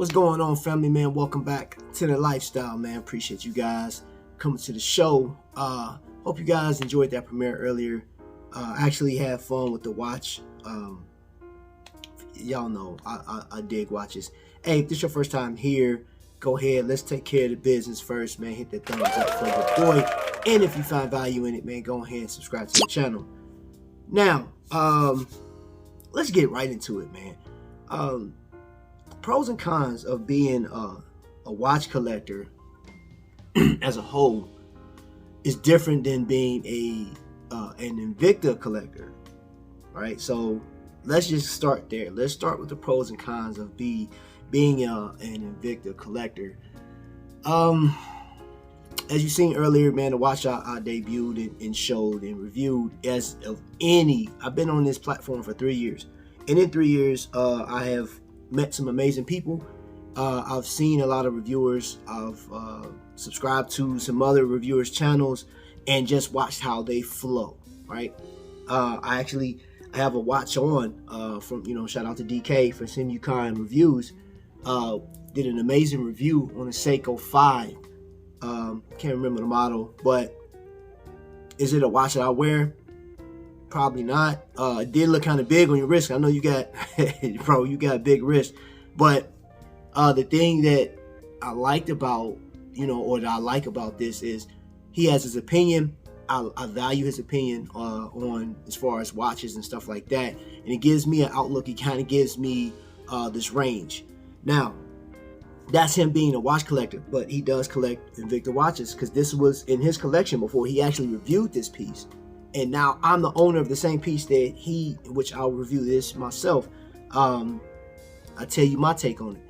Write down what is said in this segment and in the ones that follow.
What's going on, family, man? Welcome back to the lifestyle, man. Appreciate you guys coming to the show. Hope you guys enjoyed that premiere earlier. Actually had fun with the watch. Y'all know I dig watches. Hey, if this is your first time here, go ahead. Let's take care of the business first, man. Hit that thumbs up for your boy. And if you find value in it, man, go ahead and subscribe to the channel. Now, let's get right into it, man. Pros and cons of being a watch collector as a whole is different than being an Invicta collector, right? So let's just start there. Let's start with the pros and cons of being an Invicta collector. As you seen earlier, man, the watch I debuted and showed and reviewed as of any. I've been on this platform for 3 years, and in 3 years, I have met some amazing people. I've seen a lot of reviewers. I've subscribed to some other reviewers' channels and just watched how they flow, right? I have a watch on from, shout out to DK for sending kind reviews. Did an amazing review on a Seiko 5. Can't remember the model, but is it a watch that I wear? Probably not. It did look kind of big on your wrist. I know you got, bro, you got a big wrist. But the thing that I liked about, or that I like about this is he has his opinion. I value his opinion on as far as watches and stuff like that. And it gives me an outlook. It kind of gives me this range. Now, that's him being a watch collector, but he does collect Invicta watches because this was in his collection before he actually reviewed this piece. And now I'm the owner of the same piece that which I'll review this myself. I'll tell you my take on it.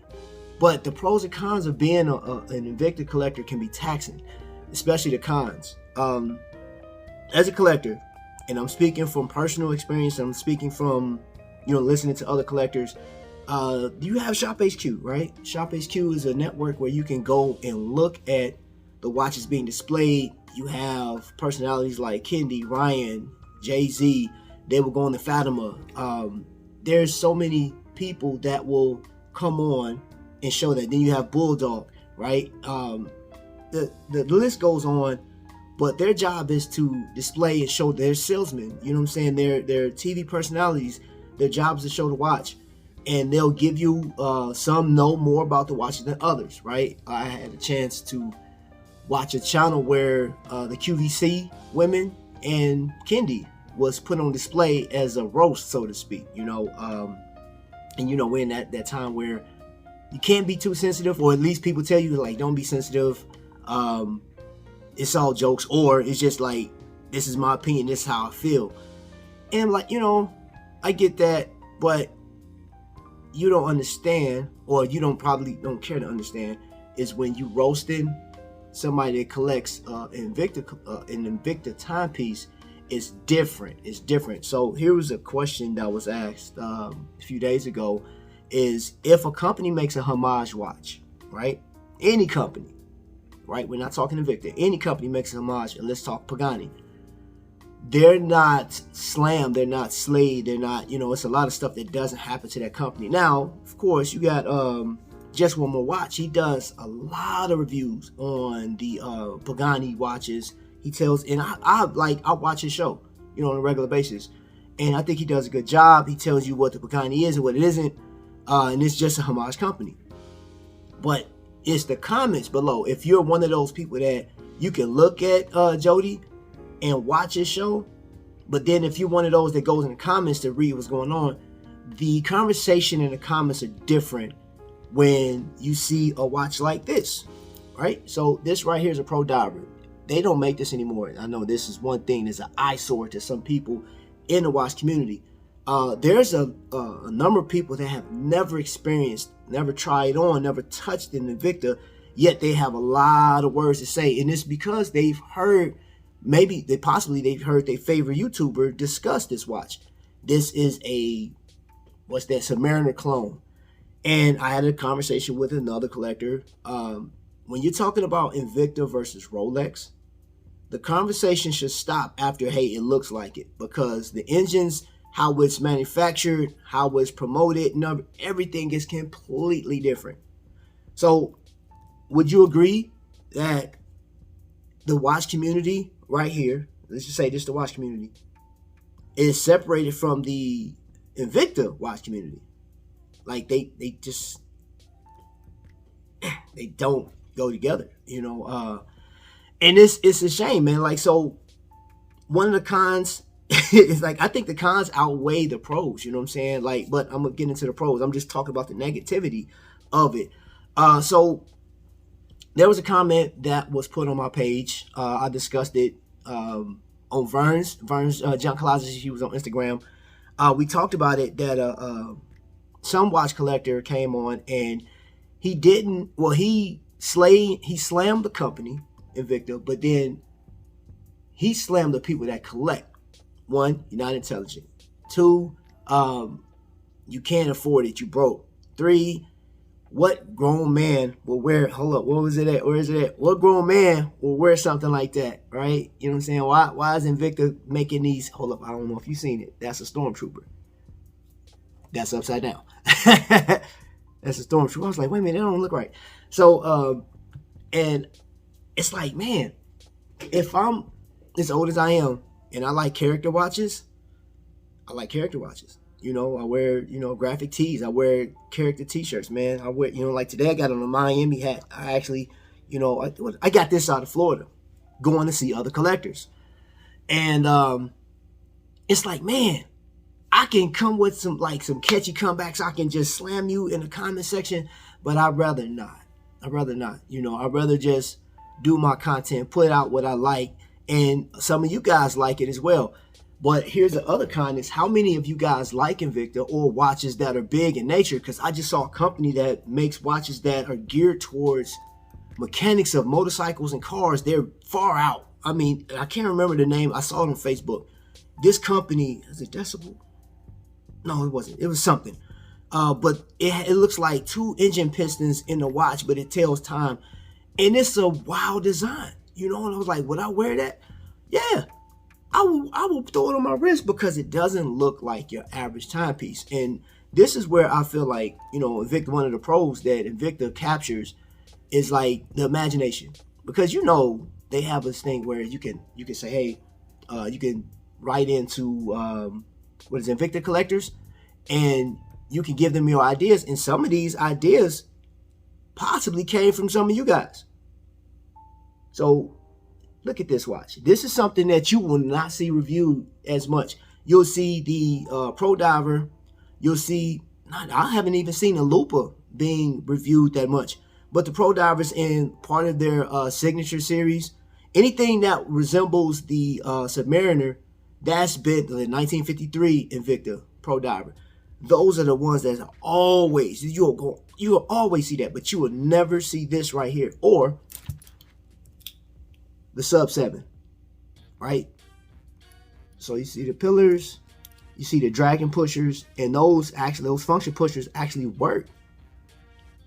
But the pros and cons of being an Invicta collector can be taxing, especially the cons. As a collector, and I'm speaking from personal experience, I'm speaking from, listening to other collectors. You have Shop HQ, right? Shop HQ is a network where you can go and look at the watches being displayed. You have personalities like Kendi, Ryan, Jay-Z. They will go on the Fatima. There's so many people that will come on and show that. Then you have Bulldog, right? The list goes on, but their job is to display and show their salesmen. You know what I'm saying? Their TV personalities. Their job is to show the watch. And they'll give you, some know more about the watches than others, right? I had a chance to watch a channel where the QVC women and Kendi was put on display as a roast, so to speak, and we're in that time where you can't be too sensitive, or at least people tell you, like, don't be sensitive. It's all jokes, or it's just like, this is my opinion, this is how I feel. And like, I get that, but you don't understand, or you probably don't care to understand, is when you roasting somebody that collects an Invicta timepiece, is different. It's different. So here was a question that was asked a few days ago: is if a company makes a homage watch, right? Any company, right? We're not talking Invicta. Any company makes a homage, and let's talk Pagani. They're not slammed, they're not slayed, they're not, it's a lot of stuff that doesn't happen to that company. Now, of course, you got Just One More Watch. He does a lot of reviews on the Pagani watches. He tells, and I watch his show, on a regular basis. And I think he does a good job. He tells you what the Pagani is and what it isn't. And it's just a homage company. But it's the comments below. If you're one of those people that you can look at Jody and watch his show, but then if you're one of those that goes in the comments to read what's going on, the conversation in the comments are different when you see a watch like this, right? So this right here is a Pro Diver. They don't make this anymore. I know this is one thing that's an eyesore to some people in the watch community. There's a number of people that have never experienced, never tried on, never touched an Invicta, yet they have a lot of words to say, and it's because they've heard, they've heard their favorite YouTuber discuss this watch. This is a, Submariner clone. And I had a conversation with another collector. When you're talking about Invicta versus Rolex, the conversation should stop after, hey, it looks like it, because the engines, how it's manufactured, how it's promoted, everything is completely different. So would you agree that the watch community right here, let's just say this, the watch community, is separated from the Invicta watch community? Like they just, they don't go together, you know. And it's a shame, man. Like, so one of the cons is, like, I think the cons outweigh the pros, you know what I'm saying? Like, but I'm gonna get into the pros. I'm just talking about the negativity of it. So there was a comment that was put on my page. I discussed it on Vern's Junk Closet. He was on Instagram. We talked about it, that some watch collector came on and he didn't, well, he slammed the company Invicta, but then he slammed the people that collect. One, you're not intelligent. Two, you can't afford it, you broke. Three, what grown man will wear, hold up, what was it at? Where is it at? What grown man will wear something like that, right? You know what I'm saying? Why is Invicta making these, hold up, I don't know if you've seen it. That's a stormtrooper. That's upside down. That's a stormtrooper. I was like, wait a minute, that don't look right. So, and it's like, man, if I'm as old as I am and I like character watches, I like character watches. You know, I wear, you know, graphic tees. I wear character t-shirts, man. I wear, you know, like today I got on a Miami hat. I actually, you know, I got this out of Florida, going to see other collectors. And it's like, man, I can come with some catchy comebacks. I can just slam you in the comment section, but I'd rather not. You know, I'd rather just do my content, put out what I like, and some of you guys like it as well. But here's the other con, is how many of you guys like Invicta or watches that are big in nature? Because I just saw a company that makes watches that are geared towards mechanics of motorcycles and cars. They're far out. I mean, I can't remember the name. I saw it on Facebook. This company, is it Decibel? No, it wasn't. It was something. But it looks like 2 engine pistons in the watch, but it tells time. And it's a wild design, you know. And I was like, would I wear that? Yeah, I will throw it on my wrist, because it doesn't look like your average timepiece. And this is where I feel like, you know, Invicta, one of the pros that Invicta captures is like the imagination, because, you know, they have this thing where you can say, hey, you can write into what is it, Invicta collectors, and you can give them your ideas, and some of these ideas possibly came from some of you guys. So look at this watch. This is something that you will not see reviewed as much. You'll see the Pro Diver. You'll see, I haven't even seen a Lupa being reviewed that much. But the Pro Divers, in part of their signature series, anything that resembles the Submariner, that's been the 1953 Invicta Pro Diver. Those are the ones that always, you'll always see that, but you will never see this right here, or the Sub 7, right? So you see the pillars, you see the dragon pushers, and those function pushers actually work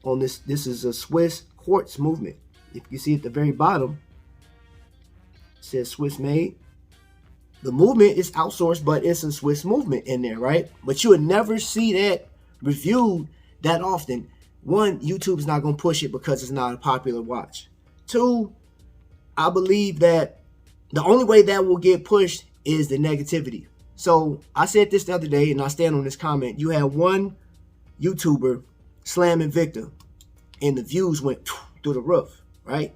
on this. This is a Swiss quartz movement. If you see at the very bottom, it says Swiss made. The movement is outsourced, but it's a Swiss movement in there, right? But you would never see that reviewed that often. One, YouTube's not going to push it because it's not a popular watch. Two, I believe that the only way that will get pushed is the negativity. So I said this the other day, and I stand on this comment. You had one YouTuber slam Invicta, and the views went through the roof, right?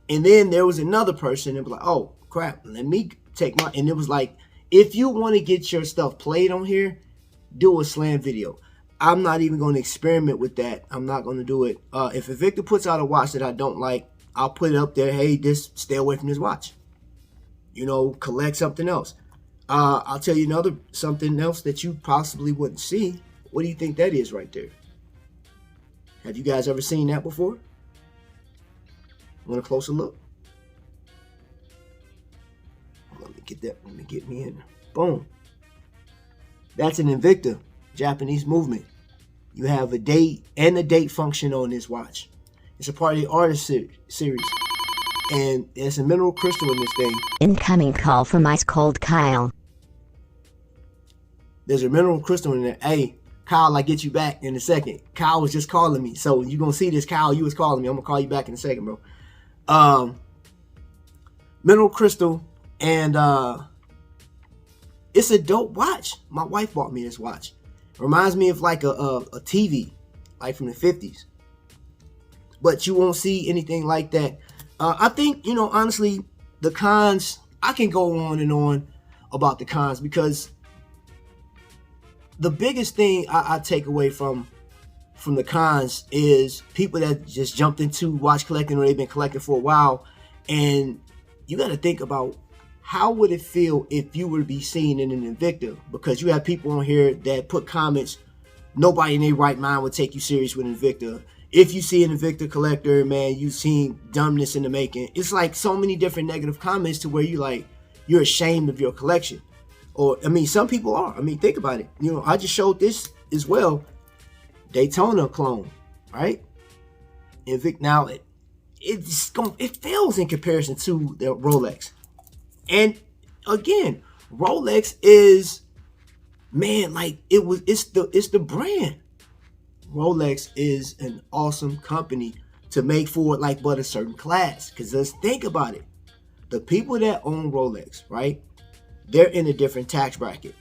And then there was another person that was like, oh, crap, let me take my, and it was like, if you want to get your stuff played on here, do a slam video. I'm not even going to experiment with that. I'm not going to do it. If Invicta puts out a watch that I don't like, I'll put it up there. Hey, just stay away from this watch. You know, collect something else. I'll tell you something else that you possibly wouldn't see. What do you think that is right there? Have you guys ever seen that before? Want a closer look? Let me get that. Let me get me in. Boom. That's an Invicta Japanese movement. You have a date and a date function on this watch. It's a part of the artist series. And there's a mineral crystal in this thing. Incoming call from Ice Cold Kyle. There's a mineral crystal in there. Hey, Kyle, I get you back in a second. Kyle was just calling me. So you're going to see this, Kyle. You was calling me. I'm going to call you back in a second, bro. Mineral crystal. And it's a dope watch. My wife bought me this watch. Reminds me of like a TV, like from the 50s. But you won't see anything like that. I think, you know, honestly, the cons, I can go on and on about the cons, because the biggest thing I take away from the cons is people that just jumped into watch collecting, or they've been collecting for a while. And you got to think about, how would it feel if you were to be seen in an Invicta? Because you have people on here that put comments, nobody in their right mind would take you serious with Invicta. If you see an Invicta collector, man, you've seen dumbness in the making. It's like so many different negative comments to where you're ashamed of your collection. Or, I mean, some people are. I mean, think about it. You know, I just showed this as well. Daytona clone, right? Invicta. Now, it fails in comparison to the Rolex. And again, Rolex is, man, like it's the brand. Rolex is an awesome company to make for like but a certain class. Because let's think about it. The people that own Rolex, right? They're in a different tax bracket.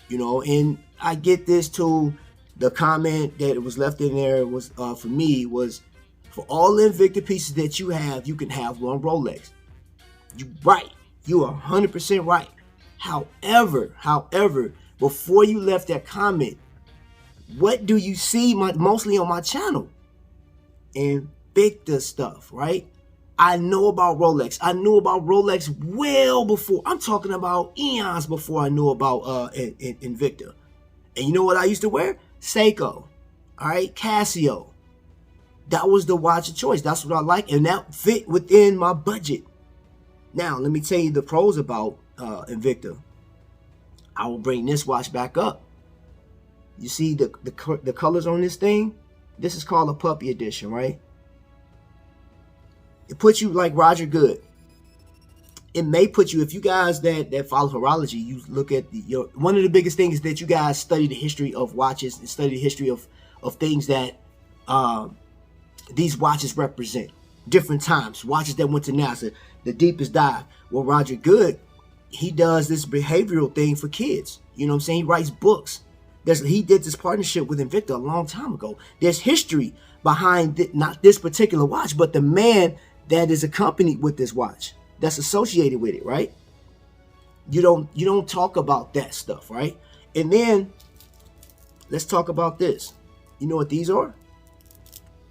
You know, and I get this too. The comment that was left in there was for me was, for all the Invicta pieces that you have, you can have one Rolex. You right. You are 100% right. However, before you left that comment, what do you see mostly on my channel? Invicta stuff, right? I know about Rolex. I knew about Rolex well before. I'm talking about eons before I knew about Invicta. And you know what I used to wear? Seiko. All right, Casio. That was the watch of choice. That's what I like, and that fit within my budget. Now, let me tell you the pros about Invicta. I will bring this watch back up. You see the colors on this thing? This is called a puppy edition, right? It puts you like Roger Good. It may put you, if you guys that follow horology, you look at one of the biggest things is that you guys study the history of watches and study the history of things that these watches represent. Different times, watches that went to NASA, the deepest dive. Well, Roger Good, he does this behavioral thing for kids. You know what I'm saying? He writes books. He did this partnership with Invicta a long time ago. There's history behind not this particular watch, but the man that is accompanied with this watch, that's associated with it, right? You don't talk about that stuff, right? And then let's talk about this. You know what these are?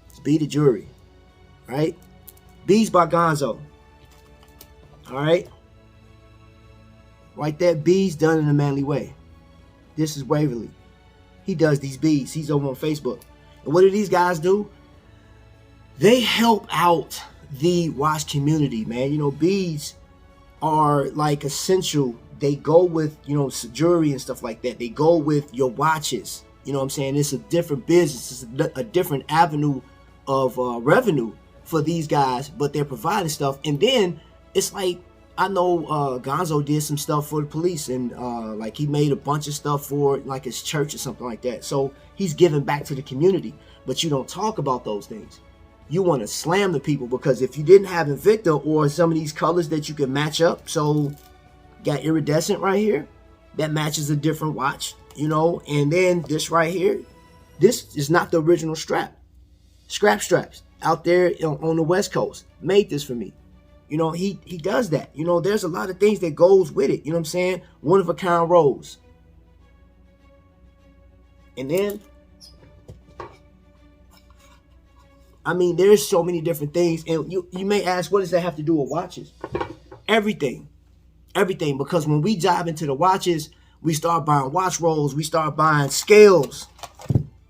It's beaded jewelry, right? Beads by Gonzo. All right. Right there, beads done in a manly way. This is Waverly. He does these beads. He's over on Facebook. And what do these guys do? They help out the watch community, man. You know, beads are like essential. They go with, you know, jewelry and stuff like that. They go with your watches. You know what I'm saying? It's a different business. It's a different avenue of revenue for these guys, but they're providing stuff. And then it's like, I know Gonzo did some stuff for the police, and like he made a bunch of stuff for like his church or something like that. So he's giving back to the community, but you don't talk about those things. You want to slam the people, because if you didn't have Invicta or some of these colors that you can match up, so got iridescent right here, that matches a different watch, you know. And then this right here, this is not the original strap. Scrap straps out there on the West Coast made this for me. You know, he does that. You know, there's a lot of things that goes with it. You know what I'm saying? One of a kind rose. And then, I mean, there's so many different things. And you may ask, what does that have to do with watches? Everything. Everything. Because when we dive into the watches, we start buying watch rolls. We start buying scales.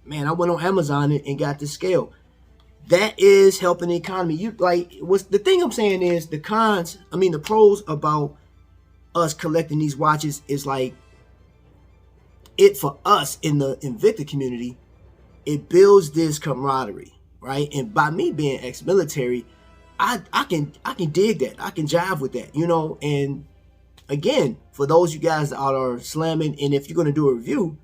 Man, I went on Amazon and got this scale. That is helping the economy. The thing I'm saying is the pros about us collecting these watches is like, it for us in the Invicta community, it builds this camaraderie, right? And by me being ex-military, I can dig that. I can jive with that, you know. And again, for those of you guys that are slamming, and if you're gonna do a review,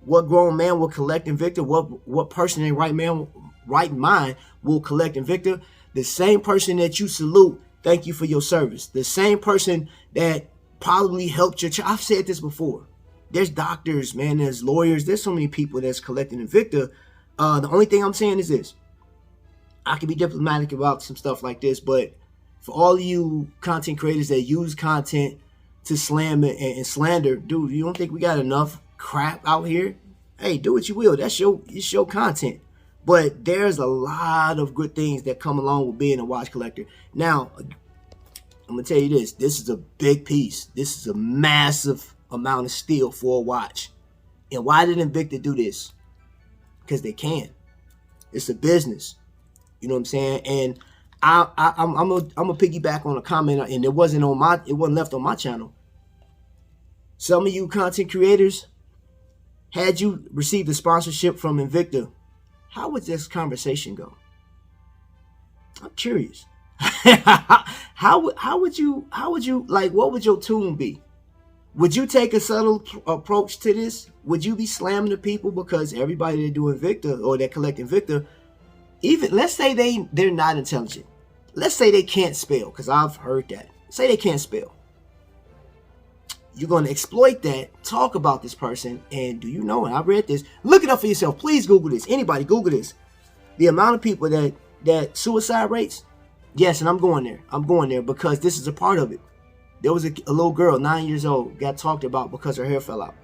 What grown man will collect Invicta? What person in right mind will collect Invicta? The same person that you salute, thank you for your service. The same person that probably helped your child. I've said this before. There's doctors, man. There's lawyers. There's so many people that's collecting Invicta. The only thing I'm saying is this. I can be diplomatic about some stuff like this, but for all of you content creators that use content to slam and slander, dude, you don't think we got enough crap out here? Hey, do what you will. It's your content. But there's a lot of good things that come along with being a watch collector. Now, I'm going to tell you this. This is a big piece. This is a massive amount of steel for a watch. And why did Invicta do this? Because they can. It's a business. You know what I'm saying? And I'm a piggyback on a comment, and it wasn't left on my channel. Some of you content creators, had you received a sponsorship from Invicta, how would this conversation go? I'm curious. how would you like, what would your tune be? Would you take a subtle approach to this? Would you be slamming the people because everybody that do Invicta or that collect Invicta, even let's say they're not intelligent. Let's say they can't spell, because I've heard that. Say they can't spell. You're going to exploit that, talk about this person, and do you know, and I read this, look it up for yourself. Please Google this. Anybody, Google this. The amount of people that suicide rates, yes, and I'm going there. I'm going there because this is a part of it. There was a little girl, 9 years old, got talked about because her hair fell out.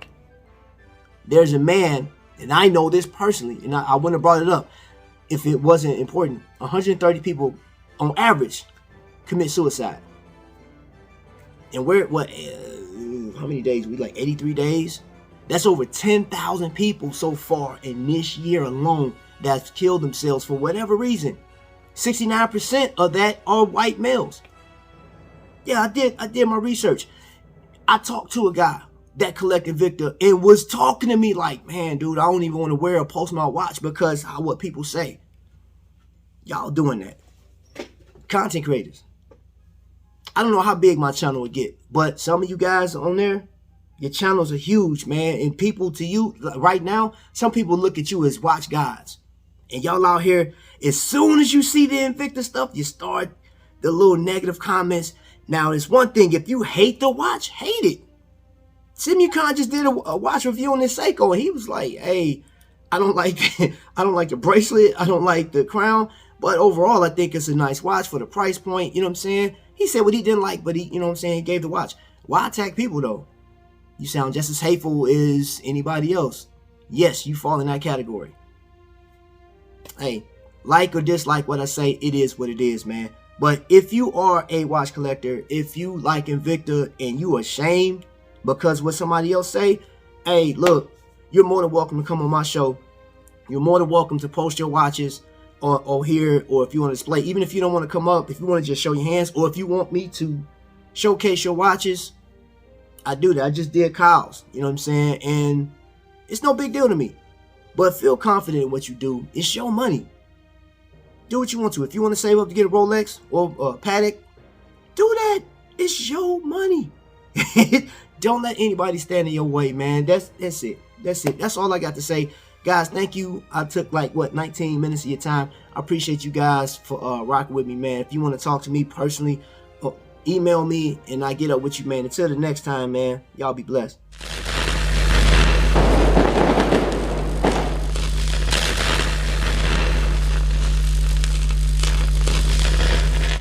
There's a man, and I know this personally, and I wouldn't have brought it up if it wasn't important. 130 people on average commit suicide. And we're how many days? We like 83 days. That's over 10,000 people so far in this year alone that's killed themselves for whatever reason. 69% of that are white males. Yeah, I did my research. I talked to a guy that collected Invicta and was talking to me like, man, dude, I don't even want to wear a Postmart watch because of what people say. Y'all doing that. Content creators. I don't know how big my channel would get, but some of you guys on there, your channels are huge, man. And people to you right now, some people look at you as watch gods. And y'all out here, as soon as you see the Invicta stuff, you start the little negative comments. Now, it's one thing, if you hate the watch, hate it. Simucon just did a watch review on this Seiko, and he was like, hey, I don't like the bracelet, I don't like the crown, but overall, I think it's a nice watch for the price point, you know what I'm saying? He said what he didn't like, but he, you know what I'm saying, he gave the watch. Why attack people, though? You sound just as hateful as anybody else. Yes, you fall in that category. Hey, like or dislike what I say, it is what it is, man. But if you are a watch collector, if you like Invicta and you ashamed because what somebody else say, hey, look, you're more than welcome to come on my show. You're more than welcome to post your watches or here, or if you want to display, even if you don't want to come up, if you want to just show your hands, or if you want me to showcase your watches, I do that. I just did Kyle's, you know what I'm saying? And it's no big deal to me. But feel confident in what you do. It's your money. Do what you want to. If you want to save up to get a Rolex or a Patek, do that. It's your money. Don't let anybody stand in your way, man. That's it. That's it. That's all I got to say. Guys, thank you. I took like, 19 minutes of your time. I appreciate you guys for rocking with me, man. If you want to talk to me personally, email me and I get up with you, man. Until the next time, man, y'all be blessed.